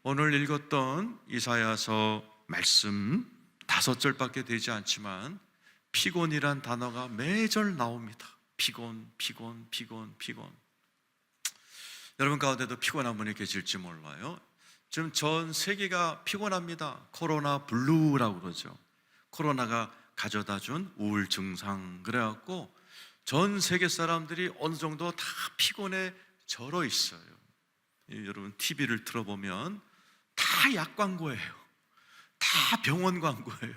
오늘 읽었던 이사야서 말씀 5절밖에 되지 않지만 피곤이란 단어가 매절 나옵니다. 피곤. 여러분 가운데도 피곤한 분이 계실지 몰라요. 지금 전 세계가 피곤합니다. 코로나 블루라고 그러죠. 코로나가 가져다 준 우울 증상. 그래갖고 전 세계 사람들이 어느 정도 다 피곤에 절어 있어요. 여러분 TV를 틀어보면 다 약 광고예요. 다 병원 광고예요.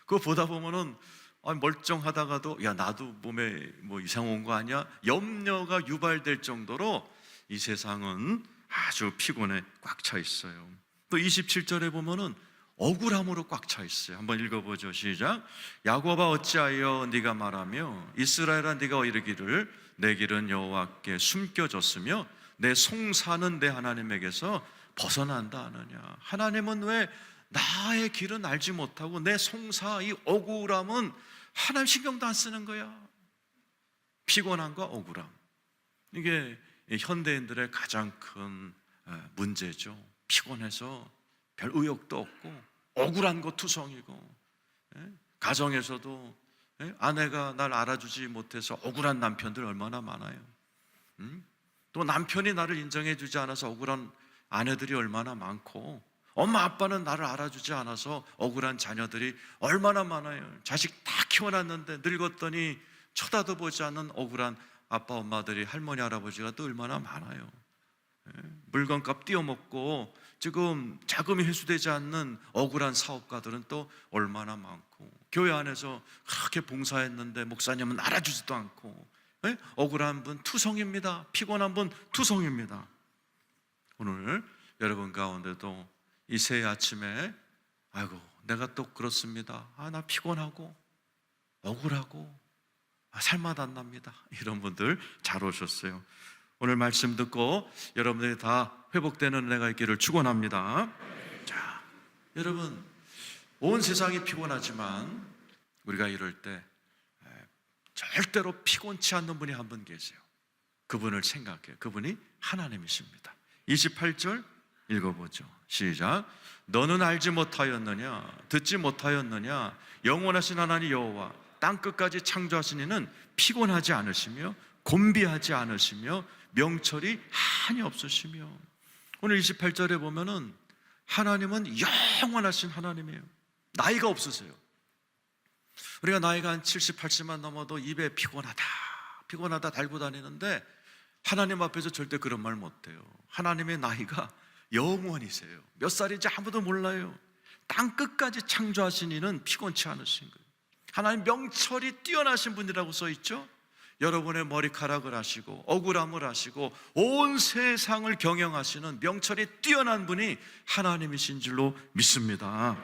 그거 보다 보면은 멀쩡하다가도 야 나도 몸에 뭐 이상 온 거 아니야? 염려가 유발될 정도로 이 세상은 아주 피곤에 꽉 차 있어요. 또 27절에 보면은 억울함으로 꽉 차 있어요. 한번 읽어보죠. 시작. 야곱아 어찌하여 네가 말하며 이스라엘아 네가 이르기를 내 길은 여호와께 숨겨졌으며 내 송사는 내 하나님에게서 벗어난다 하느냐. 하나님은 왜 나의 길은 알지 못하고 내 송사, 이 억울함은 하나님 신경도 안 쓰는 거야. 피곤함과 억울함, 이게 현대인들의 가장 큰 문제죠. 피곤해서 별 의욕도 없고 억울한 거 투성이고, 가정에서도 아내가 날 알아주지 못해서 억울한 남편들 얼마나 많아요. 또 남편이 나를 인정해 주지 않아서 억울한 아내들이 얼마나 많고, 엄마 아빠는 나를 알아주지 않아서 억울한 자녀들이 얼마나 많아요. 자식 다 키워놨는데 늙었더니 쳐다도 보지 않는 억울한 아빠 엄마들이, 할머니 할아버지가 또 얼마나 많아요. 물건값 띄어먹고 지금 자금이 회수되지 않는 억울한 사업가들은 또 얼마나 많고, 교회 안에서 그렇게 봉사했는데 목사님은 알아주지도 않고, 억울한 분 투성입니다. 피곤한 분 투성입니다. 오늘 여러분 가운데도 이 새 아침에 아이고 내가 또 그렇습니다. 나 피곤하고 억울하고 살맛 안 납니다. 이런 분들 잘 오셨어요. 오늘 말씀 듣고 여러분들이 다 회복되는 은혜가 있기를 축원합니다. 자, 여러분 온 세상이 피곤하지만 우리가 이럴 때 절대로 피곤치 않는 분이 한 분 계세요. 그분을 생각해요. 그분이 하나님이십니다. 28절 읽어보죠. 시작. 너는 알지 못하였느냐? 듣지 못하였느냐? 영원하신 하나님 여호와 땅끝까지 창조하신 이는 피곤하지 않으시며 곤비하지 않으시며 명철이 한이 없으시며. 오늘 28절에 보면은 하나님은 영원하신 하나님이에요. 나이가 없으세요. 우리가 나이가 한 70, 80만 넘어도 입에 피곤하다 달고 다니는데 하나님 앞에서 절대 그런 말 못해요. 하나님의 나이가 영원이세요. 몇 살인지 아무도 몰라요. 땅끝까지 창조하신 이는 피곤치 않으신 거예요. 하나님 명철이 뛰어나신 분이라고 써있죠. 여러분의 머리카락을 아시고 억울함을 아시고 온 세상을 경영하시는 명철이 뛰어난 분이 하나님이신 줄로 믿습니다.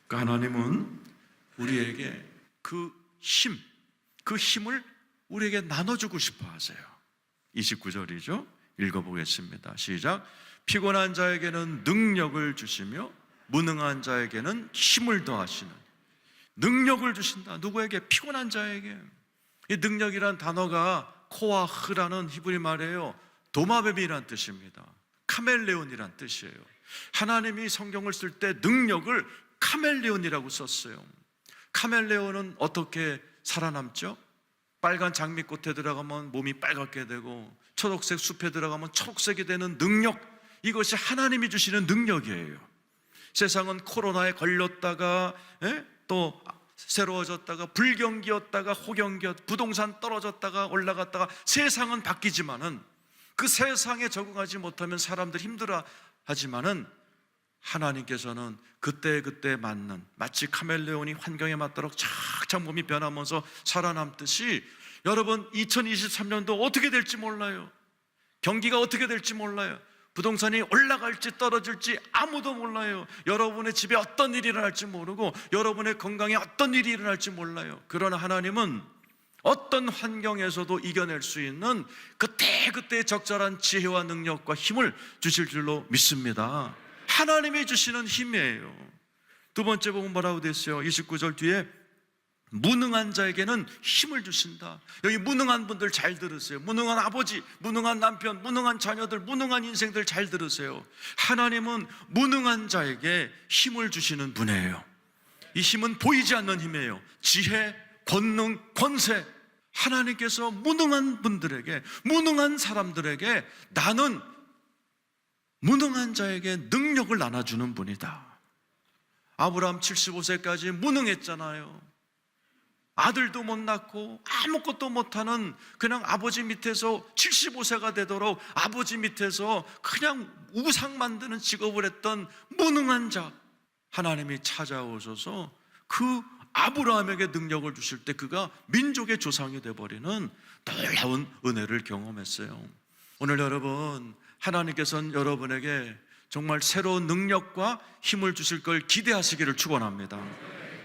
그 하나님은 우리에게 그 힘을 우리에게 나눠주고 싶어 하세요. 29절이죠. 읽어보겠습니다. 시작. 피곤한 자에게는 능력을 주시며 무능한 자에게는 힘을 더하시는. 능력을 주신다. 누구에게? 피곤한 자에게. 이 능력이란 단어가 코아흐라는 히브리 말이에요. 도마뱀이란 뜻입니다. 카멜레온이란 뜻이에요. 하나님이 성경을 쓸 때 능력을 카멜레온이라고 썼어요. 카멜레온은 어떻게 살아남죠? 빨간 장미꽃에 들어가면 몸이 빨갛게 되고 초록색 숲에 들어가면 초록색이 되는 능력, 이것이 하나님이 주시는 능력이에요. 세상은 코로나에 걸렸다가 또 새로워졌다가 불경기였다가 호경기였다가 부동산 떨어졌다가 올라갔다가 세상은 바뀌지만은 그 세상에 적응하지 못하면 사람들 힘들어 하지만은 하나님께서는 그때그때 맞는, 마치 카멜레온이 환경에 맞도록 착착 몸이 변하면서 살아남듯이, 여러분 2023년도 어떻게 될지 몰라요. 경기가 어떻게 될지 몰라요. 부동산이 올라갈지 떨어질지 아무도 몰라요. 여러분의 집에 어떤 일이 일어날지 모르고 여러분의 건강에 어떤 일이 일어날지 몰라요. 그러나 하나님은 어떤 환경에서도 이겨낼 수 있는 그때그때 적절한 지혜와 능력과 힘을 주실 줄로 믿습니다. 하나님이 주시는 힘이에요. 두 번째 보면 뭐라고 됐어요? 29절 뒤에 무능한 자에게는 힘을 주신다. 여기 무능한 분들 잘 들으세요. 무능한 아버지, 무능한 남편, 무능한 자녀들, 무능한 인생들 잘 들으세요. 하나님은 무능한 자에게 힘을 주시는 분이에요. 이 힘은 보이지 않는 힘이에요. 지혜, 권능, 권세. 하나님께서 무능한 분들에게, 무능한 사람들에게, 나는 무능한 자에게 능력을 나눠주는 분이다. 아브라함 75세까지 무능했잖아요. 아들도 못 낳고 아무것도 못하는 그냥 아버지 밑에서 75세가 되도록 아버지 밑에서 그냥 우상 만드는 직업을 했던 무능한 자, 하나님이 찾아오셔서 그 아브라함에게 능력을 주실 때 그가 민족의 조상이 되어버리는 놀라운 은혜를 경험했어요. 오늘 여러분, 하나님께서는 여러분에게 정말 새로운 능력과 힘을 주실 걸 기대하시기를 축원합니다.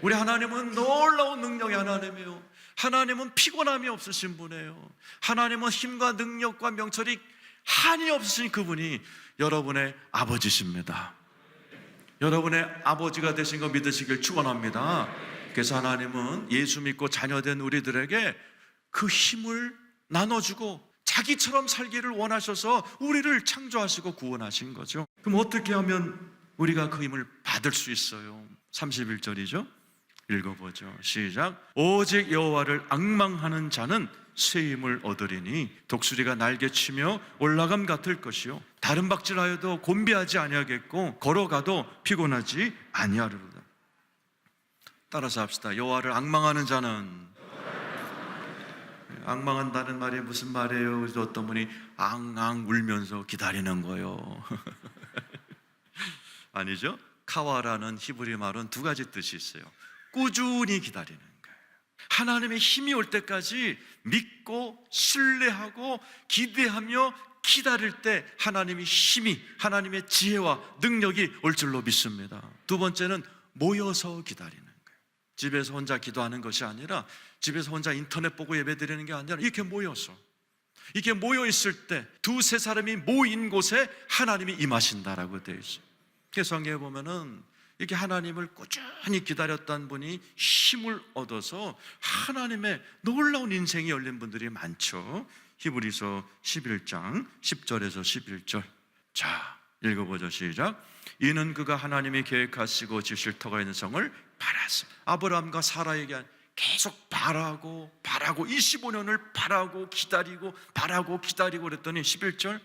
우리 하나님은 놀라운 능력의 하나님이에요. 하나님은 피곤함이 없으신 분이에요. 하나님은 힘과 능력과 명철이 한이 없으신 그분이 여러분의 아버지십니다. 여러분의 아버지가 되신 거 믿으시길 축원합니다. 그래서 하나님은 예수 믿고 자녀된 우리들에게 그 힘을 나눠주고 자기처럼 살기를 원하셔서 우리를 창조하시고 구원하신 거죠. 그럼 어떻게 하면 우리가 그 힘을 받을 수 있어요? 31절이죠. 읽어보죠. 시작. 오직 여호와를 앙망하는 자는 새 힘을 얻으리니 독수리가 날개치며 올라감 같을 것이요 다른 박질하여도 곤비하지 아니하겠고 걸어가도 피곤하지 아니하리로다. 따라서 합시다. 여호와를 앙망하는 자는, 앙망한다는 말이 무슨 말이에요? 그래서 어떤 분이 앙앙 울면서 기다리는 거예요. 아니죠? 카와라는 히브리 말은 두 가지 뜻이 있어요. 꾸준히 기다리는 거예요. 하나님의 힘이 올 때까지 믿고 신뢰하고 기대하며 기다릴 때 하나님의 힘이, 하나님의 지혜와 능력이 올 줄로 믿습니다. 두 번째는 모여서 기다리는 거예요. 집에서 혼자 기도하는 것이 아니라, 집에서 혼자 인터넷 보고 예배드리는 게 아니라 이렇게 모여서, 이렇게 모여 있을 때 두세 사람이 모인 곳에 하나님이 임하신다라고 되어 있어요. 그래서 성경에 보면은 이렇게 하나님을 꾸준히 기다렸던 분이 힘을 얻어서 하나님의 놀라운 인생이 열린 분들이 많죠. 히브리서 11장 10절에서 11절. 자, 읽어보죠. 시작. 이는 그가 하나님이 계획하시고 지으실 터가 있는 성을 바랐어. 아브라함과 사라에게 계속 바라고 25년을 바라고 기다리고 그랬더니 11절,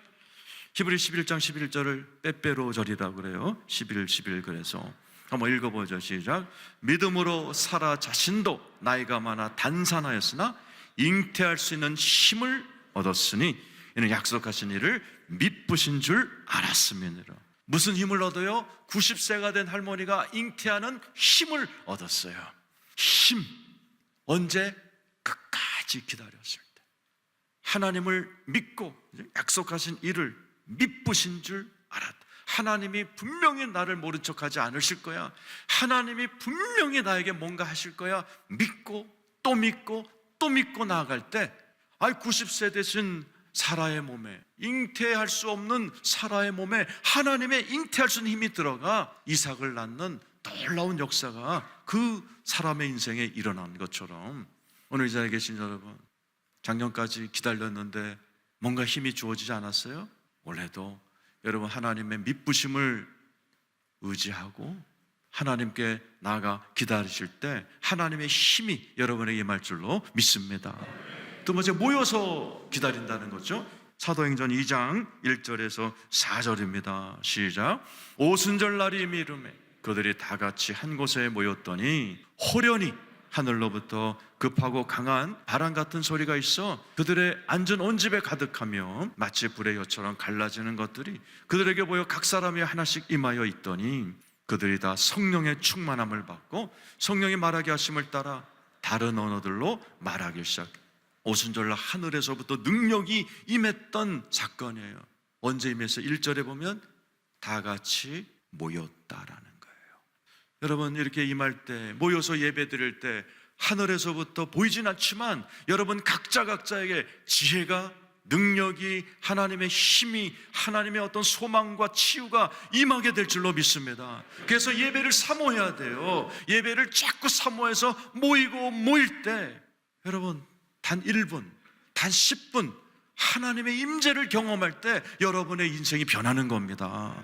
히브리 11장 11절을 빼빼로절이라고 그래요. 11 그래서 한번 읽어보죠. 시작. 믿음으로 사라 자신도 나이가 많아 단산하였으나 잉태할 수 있는 힘을 얻었으니 이는 약속하신 일을 미쁘신 줄 알았음이니라. 무슨 힘을 얻어요? 90세가 된 할머니가 잉태하는 힘을 얻었어요. 힘. 언제? 끝까지 기다렸을 때. 하나님을 믿고 약속하신 일을 미쁘신 줄 알았다. 하나님이 분명히 나를 모른 척하지 않으실 거야. 하나님이 분명히 나에게 뭔가 하실 거야. 믿고 또 믿고 또 믿고 나아갈 때, 90세 되신 사라의 몸에, 잉태할 수 없는 사라의 몸에 하나님의 잉태할 수 있는 힘이 들어가 이삭을 낳는 놀라운 역사가 그 사람의 인생에 일어난 것처럼, 오늘 이 자리에 계신 여러분, 작년까지 기다렸는데 뭔가 힘이 주어지지 않았어요? 올해도 여러분 하나님의 미쁘심을 의지하고 하나님께 나아가 기다리실 때 하나님의 힘이 여러분에게 임할 줄로 믿습니다. 두 번째, 모여서 기다린다는 거죠. 사도행전 2장 1절에서 4절입니다. 시작. 오순절 날이 이르매 그들이 다 같이 한 곳에 모였더니 호련히 하늘로부터 급하고 강한 바람 같은 소리가 있어 그들의 앉은 온 집에 가득하며 마치 불의 엿처럼 갈라지는 것들이 그들에게 보여 각 사람이 하나씩 임하여 있더니 그들이 다 성령의 충만함을 받고 성령이 말하게 하심을 따라 다른 언어들로 말하기 시작. 오순절날 하늘에서부터 능력이 임했던 사건이에요. 언제 임했어요? 1절에 보면 다 같이 모였다라는 거예요. 여러분, 이렇게 임할 때, 모여서 예배 드릴 때 하늘에서부터 보이진 않지만 여러분 각자에게 지혜가, 능력이, 하나님의 힘이, 하나님의 어떤 소망과 치유가 임하게 될 줄로 믿습니다. 그래서 예배를 사모해야 돼요. 예배를 자꾸 사모해서 모일 때 여러분 단 1분, 단 10분 하나님의 임재를 경험할 때 여러분의 인생이 변하는 겁니다.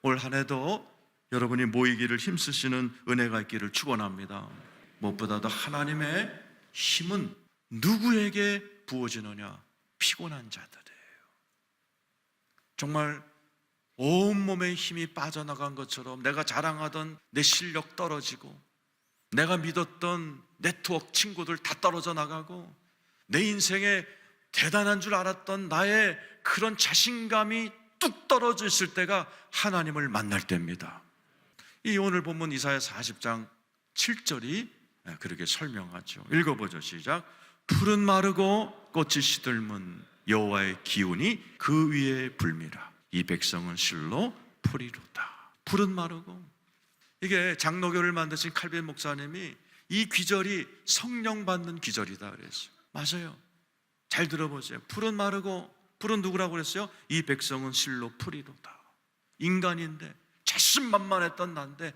올 한 해도 여러분이 모이기를 힘쓰시는 은혜가 있기를 축원합니다. 무엇보다도 하나님의 힘은 누구에게 부어지느냐? 피곤한 자들이에요. 정말 온몸의 힘이 빠져나간 것처럼 내가 자랑하던 내 실력 떨어지고 내가 믿었던 네트워크 친구들 다 떨어져 나가고 내 인생에 대단한 줄 알았던 나의 그런 자신감이 뚝 떨어져 있을 때가 하나님을 만날 때입니다. 이 오늘 본문 이사야 40장 7절이 그렇게 설명하죠. 읽어보죠. 시작. 풀은 마르고 꽃이 시들문 여호와의 기운이 그 위에 불미라. 이 백성은 실로 풀이로다. 풀은 마르고, 이게 장로교를 만드신 칼빈 목사님이 이 귀절이 성령 받는 귀절이다 그랬어요. 맞아요. 잘 들어보세요. 풀은 마르고, 풀은 누구라고 그랬어요? 이 백성은 실로 풀이로다. 인간인데 자신만만했던 난데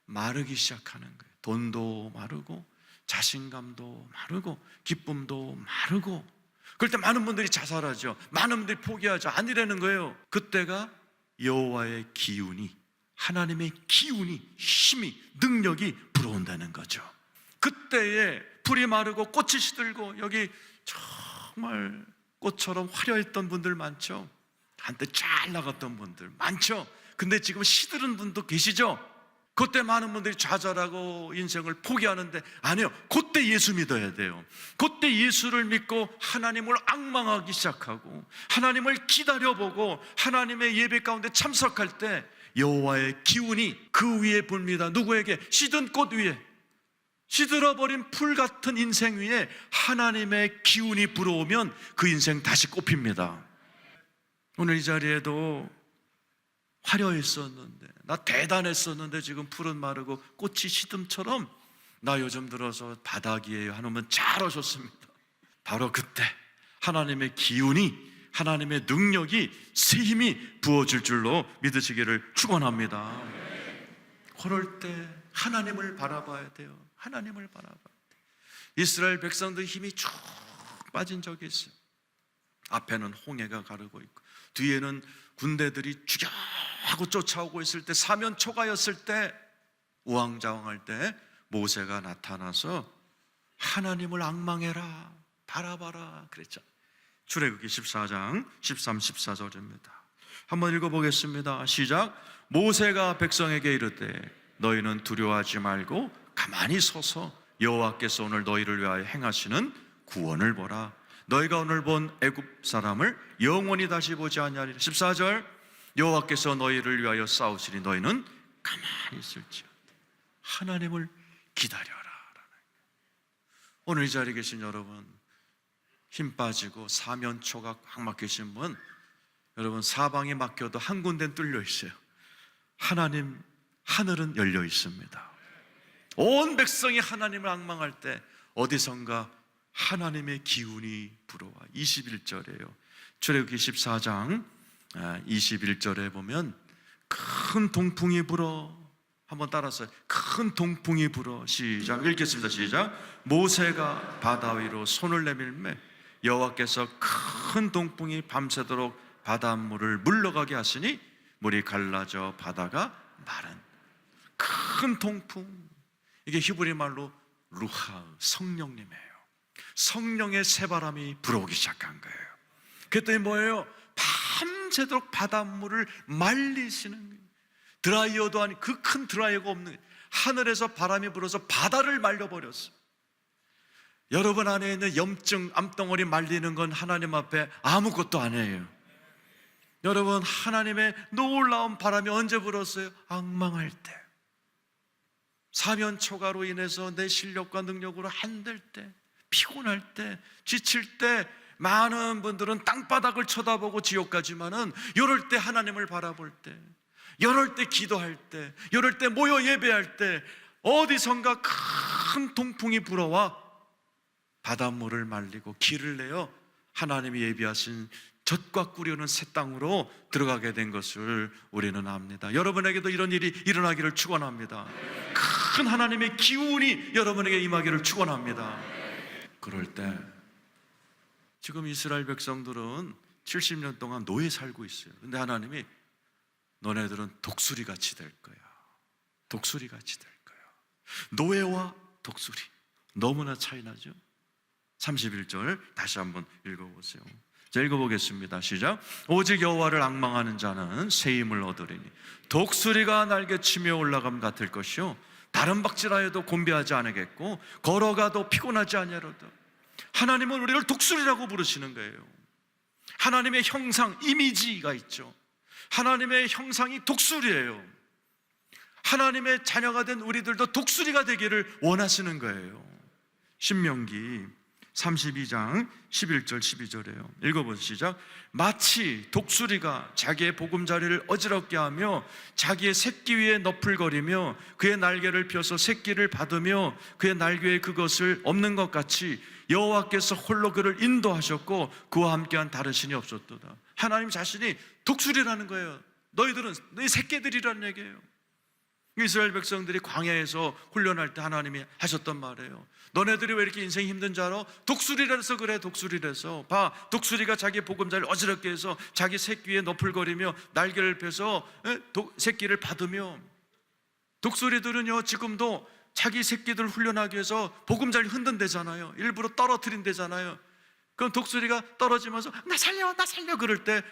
마르기 시작하는 거예요. 돈도 마르고 자신감도 마르고 기쁨도 마르고, 그럴 때 많은 분들이 자살하죠. 많은 분들이 포기하죠. 아니라는 거예요. 그때가 여호와의 기운이, 하나님의 기운이, 힘이, 능력이 불어온다는 거죠. 그때에 풀이 마르고 꽃이 시들고, 여기 정말 꽃처럼 화려했던 분들 많죠. 한때 잘 나갔던 분들 많죠. 근데 지금 시들은 분도 계시죠. 그때 많은 분들이 좌절하고 인생을 포기하는데, 아니요, 그때 예수 믿어야 돼요. 그때 예수를 믿고 하나님을 앙망하기 시작하고 하나님을 기다려보고 하나님의 예배 가운데 참석할 때 여호와의 기운이 그 위에 불니다. 누구에게? 시든 꽃 위에, 시들어버린 풀 같은 인생 위에 하나님의 기운이 불어오면 그 인생 다시 꽃핍니다. 오늘 이 자리에도 화려했었는데, 나 대단했었는데 지금 풀은 마르고 꽃이 시듬처럼 나 요즘 들어서 바닥이에요 하면 잘 오셨습니다. 바로 그때 하나님의 기운이, 하나님의 능력이, 새 힘이 부어질 줄로 믿으시기를 축원합니다. 그럴 때 하나님을 바라봐야 돼요. 하나님을 바라봐야 돼요. 이스라엘 백성들 힘이 쭉 빠진 적이 있어요. 앞에는 홍해가 가르고 있고 뒤에는 군대들이 죽여하고 쫓아오고 있을 때, 사면 초가였을 때, 우왕좌왕할 때 모세가 나타나서 하나님을 앙망해라, 바라봐라 그랬죠. 출애굽기 14장 13, 14절입니다. 한번 읽어보겠습니다. 시작. 모세가 백성에게 이르되 너희는 두려워하지 말고 가만히 서서 여호와께서 오늘 너희를 위하여 행하시는 구원을 보라. 너희가 오늘 본 애굽 사람을 영원히 다시 보지 아니하리라. 14절. 여호와께서 너희를 위하여 싸우시니 너희는 가만히 있을지어다. 하나님을 기다려라. 오늘 이 자리에 계신 여러분, 힘 빠지고 사면초가 꽉 막히신 분, 여러분 사방이 막혀도 한 군데는 뚫려 있어요. 하나님 하늘은 열려 있습니다. 온 백성이 하나님을 앙망할 때 어디선가 하나님의 기운이 불어와. 21절이에요. 출애굽기 14장 21절에 보면 큰 동풍이 불어. 한번 따라서 큰 동풍이 불어. 시작. 읽겠습니다. 시작. 모세가 바다 위로 손을 내밀매 여호와께서 큰 동풍이 밤새도록 바닷물을 물러가게 하시니 물이 갈라져 바다가 마른. 큰 동풍, 이게 히브리 말로 루하, 성령님이에요. 성령의 새바람이 불어오기 시작한 거예요. 그랬더니 뭐예요? 밤새도록 바닷물을 말리시는 거예요. 드라이어도 아닌 그 큰 드라이어가 없는 거예요. 하늘에서 바람이 불어서 바다를 말려버렸어요. 여러분 안에 있는 염증, 암덩어리 말리는 건 하나님 앞에 아무것도 아니에요. 여러분, 하나님의 놀라운 바람이 언제 불었어요? 앙망할 때, 사면초가로 인해서 내 실력과 능력으로 안 될 때, 피곤할 때, 지칠 때, 많은 분들은 땅바닥을 쳐다보고 지옥 가지만은 이럴 때 하나님을 바라볼 때, 이럴 때 기도할 때, 이럴 때 모여 예배할 때 어디선가 큰 동풍이 불어와 바닷물을 말리고 길을 내어 하나님이 예비하신 젖과 꿀이 새 땅으로 들어가게 된 것을 우리는 압니다. 여러분에게도 이런 일이 일어나기를 축원합니다. 큰 하나님의 기운이 여러분에게 임하기를 축원합니다. 그럴 때 지금 이스라엘 백성들은 70년 동안 노예 살고 있어요. 근데 하나님이 너네들은 독수리 같이 될 거야. 독수리 같이 될 거야. 노예와 독수리 너무나 차이 나죠. 31절 다시 한번 읽어보세요. 자, 읽어보겠습니다. 시작. 오직 여호와를 앙망하는 자는 새 힘을 얻으리니 독수리가 날개치며 올라감 같을 것이요 다른 박질하여도 곤비하지 않겠고 걸어가도 피곤하지 아니하리로다. 하나님은 우리를 독수리라고 부르시는 거예요. 하나님의 형상, 이미지가 있죠. 하나님의 형상이 독수리예요. 하나님의 자녀가 된 우리들도 독수리가 되기를 원하시는 거예요. 신명기 32장 11절 12절이에요. 읽어보시죠. 마치 독수리가 자기의 보금자리를 어지럽게 하며 자기의 새끼 위에 너풀거리며 그의 날개를 펴서 새끼를 받으며 그의 날개에 그것을 없는 것 같이 여호와께서 홀로 그를 인도하셨고 그와 함께한 다른 신이 없었도다. 하나님 자신이 독수리라는 거예요. 너희들은 너희 새끼들이라는 얘기예요. 이스라엘 백성들이 광야에서 훈련할 때 하나님이 하셨던 말이에요. 너네들이 왜 이렇게 인생이 힘든 줄 알아? 독수리라서 그래. 독수리라서 봐, 독수리가 자기 보금자리를 어지럽게 해서 자기 새끼 위에 너풀거리며 날개를 펴서 새끼를 받으며, 독수리들은요 지금도 자기 새끼들 훈련하기 위해서 보금자리 흔든대잖아요. 일부러 떨어뜨린대잖아요. 그럼 독수리가 떨어지면서 나 살려 나 살려 그럴 때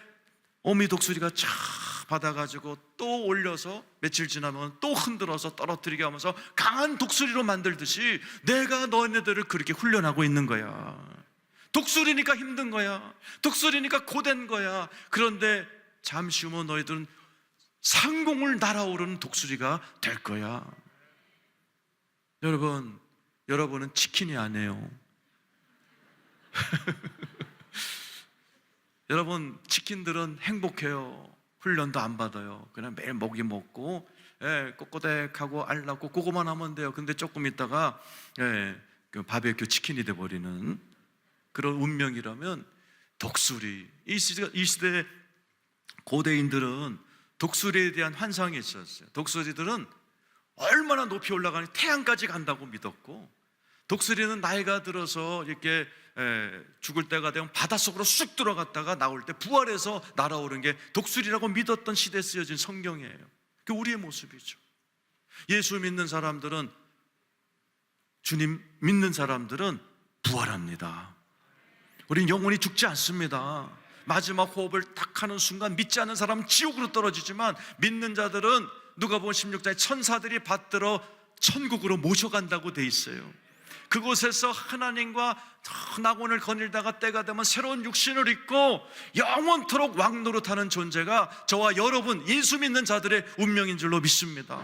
어미 독수리가 쫙 받아가지고 또 올려서 며칠 지나면 또 흔들어서 떨어뜨리게 하면서 강한 독수리로 만들듯이 내가 너네들을 그렇게 훈련하고 있는 거야. 독수리니까 힘든 거야. 독수리니까 고된 거야. 그런데 잠시 후면 너희들은 상공을 날아오르는 독수리가 될 거야. 여러분은 치킨이 아니에요. 여러분, 치킨들은 행복해요. 훈련도 안 받아요. 그냥 매일 먹이 먹고 꼬꼬댁하고 알 낳고 그거만 하면 돼요. 근데 조금 있다가 그 바베큐 치킨이 돼버리는 그런 운명이라면 독수리, 이 시대 고대인들은 독수리에 대한 환상이 있었어요. 독수리들은 얼마나 높이 올라가니 태양까지 간다고 믿었고, 독수리는 나이가 들어서 이렇게 죽을 때가 되면 바닷속으로 쑥 들어갔다가 나올 때 부활해서 날아오는 게 독수리라고 믿었던 시대에 쓰여진 성경이에요. 그게 우리의 모습이죠. 예수 믿는 사람들은, 주님 믿는 사람들은 부활합니다. 우린 영원히 죽지 않습니다. 마지막 호흡을 딱 하는 순간 믿지 않는 사람은 지옥으로 떨어지지만, 믿는 자들은 누가복음 16장에 천사들이 받들어 천국으로 모셔간다고 돼 있어요. 그곳에서 하나님과 낙원을 거닐다가 때가 되면 새로운 육신을 입고 영원토록 왕노릇하는 존재가 저와 여러분 예수 믿는 자들의 운명인 줄로 믿습니다.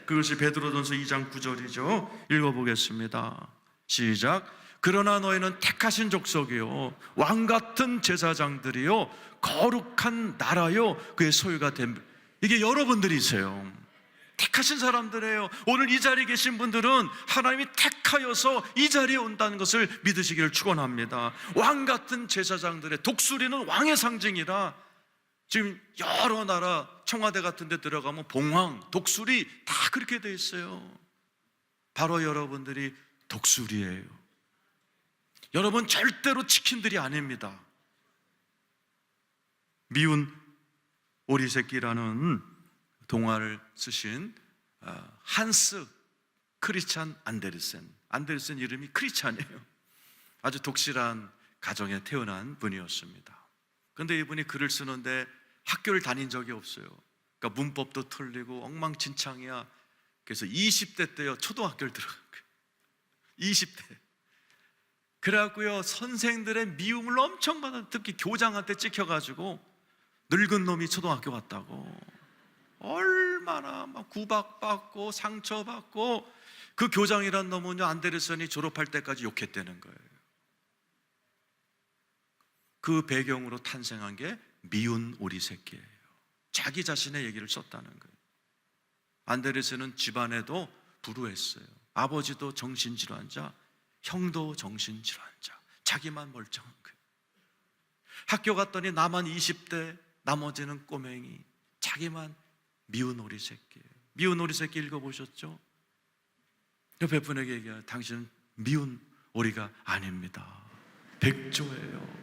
그것이 베드로전서 2장 9절이죠. 읽어보겠습니다. 시작. 그러나 너희는 택하신 족속이요 왕같은 제사장들이요 거룩한 나라요 그의 소유가 된, 이게 여러분들이세요. 택하신 사람들이에요. 오늘 이 자리에 계신 분들은 하나님이 택하여서 이 자리에 온다는 것을 믿으시기를 축원합니다. 왕같은 제사장들의, 독수리는 왕의 상징이라 지금 여러 나라 청와대 같은 데 들어가면 봉황, 독수리 다 그렇게 돼 있어요. 바로 여러분들이 독수리예요. 여러분 절대로 치킨들이 아닙니다. 미운 오리 새끼라는 동화를 쓰신 한스 크리스찬 안데르센 이름이 크리스찬이에요. 아주 독실한 가정에 태어난 분이었습니다. 그런데 이분이 글을 쓰는데 학교를 다닌 적이 없어요. 그러니까 문법도 틀리고 엉망진창이야. 그래서 20대 때요 초등학교를 들어간 거예요. 20대. 그래갖고요 선생들의 미움을 엄청 받아, 특히 교장한테 찍혀가지고 늙은 놈이 초등학교 갔다고 얼마나 막 구박받고 상처받고, 그 교장이란 놈은요 안데르센이 졸업할 때까지 욕했다는 거예요. 그 배경으로 탄생한 게 미운 오리 새끼예요. 자기 자신의 얘기를 썼다는 거예요. 안데르센은 집안에도 불우했어요. 아버지도 정신질환자, 형도 정신질환자, 자기만 멀쩡한 거예요. 학교 갔더니 나만 20대, 나머지는 꼬맹이. 자기만 미운 오리 새끼예요. 미운 오리 새끼 읽어보셨죠? 옆에 분에게 얘기해요. 당신은 미운 오리가 아닙니다. 백조예요.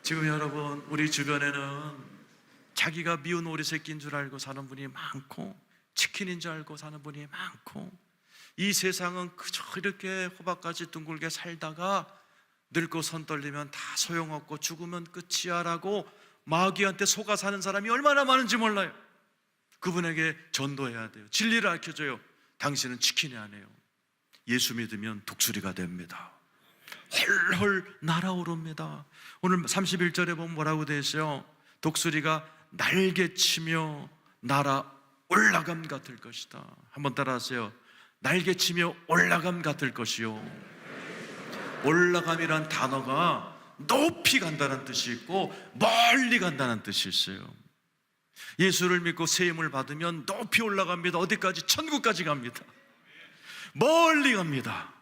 지금 여러분, 우리 주변에는 자기가 미운 오리 새끼인 줄 알고 사는 분이 많고, 치킨인 줄 알고 사는 분이 많고, 이 세상은 그저 이렇게 호박까지 둥글게 살다가 늙고 손 떨리면 다 소용없고 죽으면 끝이야 라고 마귀한테 속아 사는 사람이 얼마나 많은지 몰라요. 그분에게 전도해야 돼요. 진리를 알려줘요. 당신은 치킨이 아니에요. 예수 믿으면 독수리가 됩니다. 헐헐 날아오릅니다. 오늘 31절에 보면 뭐라고 되어 있어요? 독수리가 날개치며 날아 올라감 같을 것이다. 한번 따라하세요. 날개치며 올라감 같을 것이요. 올라감이란 단어가 높이 간다는 뜻이 있고 멀리 간다는 뜻이 있어요. 예수를 믿고 세임을 받으면 높이 올라갑니다. 어디까지? 천국까지 갑니다. 멀리 갑니다.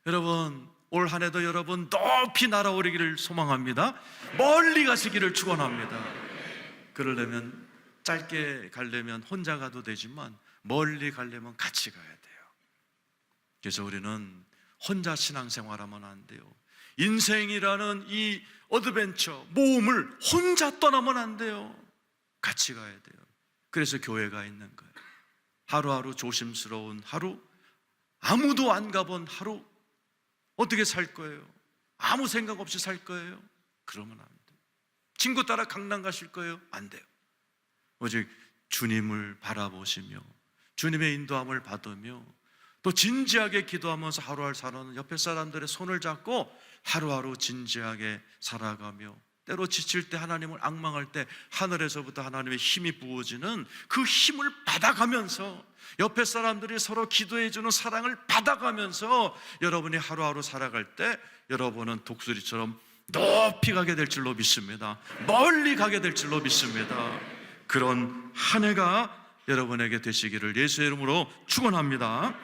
여러분, 올 한 해도 여러분 높이 날아오르기를 소망합니다. 멀리 가시기를 축원합니다. 그러려면, 짧게 가려면 혼자 가도 되지만 멀리 가려면 같이 가야 돼요. 그래서 우리는 혼자 신앙생활하면 안 돼요. 인생이라는 이 어드벤처, 모험을 혼자 떠나면 안 돼요. 같이 가야 돼요. 그래서 교회가 있는 거예요. 하루하루 조심스러운 하루, 아무도 안 가본 하루. 어떻게 살 거예요? 아무 생각 없이 살 거예요? 그러면 안 돼요. 친구 따라 강남 가실 거예요? 안 돼요. 오직 주님을 바라보시며 주님의 인도함을 받으며 또 진지하게 기도하면서 하루하루 살아가는 옆에 사람들의 손을 잡고 하루하루 진지하게 살아가며, 때로 지칠 때, 하나님을 앙망할 때 하늘에서부터 하나님의 힘이 부어지는 그 힘을 받아가면서, 옆에 사람들이 서로 기도해주는 사랑을 받아가면서 여러분이 하루하루 살아갈 때 여러분은 독수리처럼 높이 가게 될 줄로 믿습니다. 멀리 가게 될 줄로 믿습니다. 그런 한 해가 여러분에게 되시기를 예수의 이름으로 축원합니다.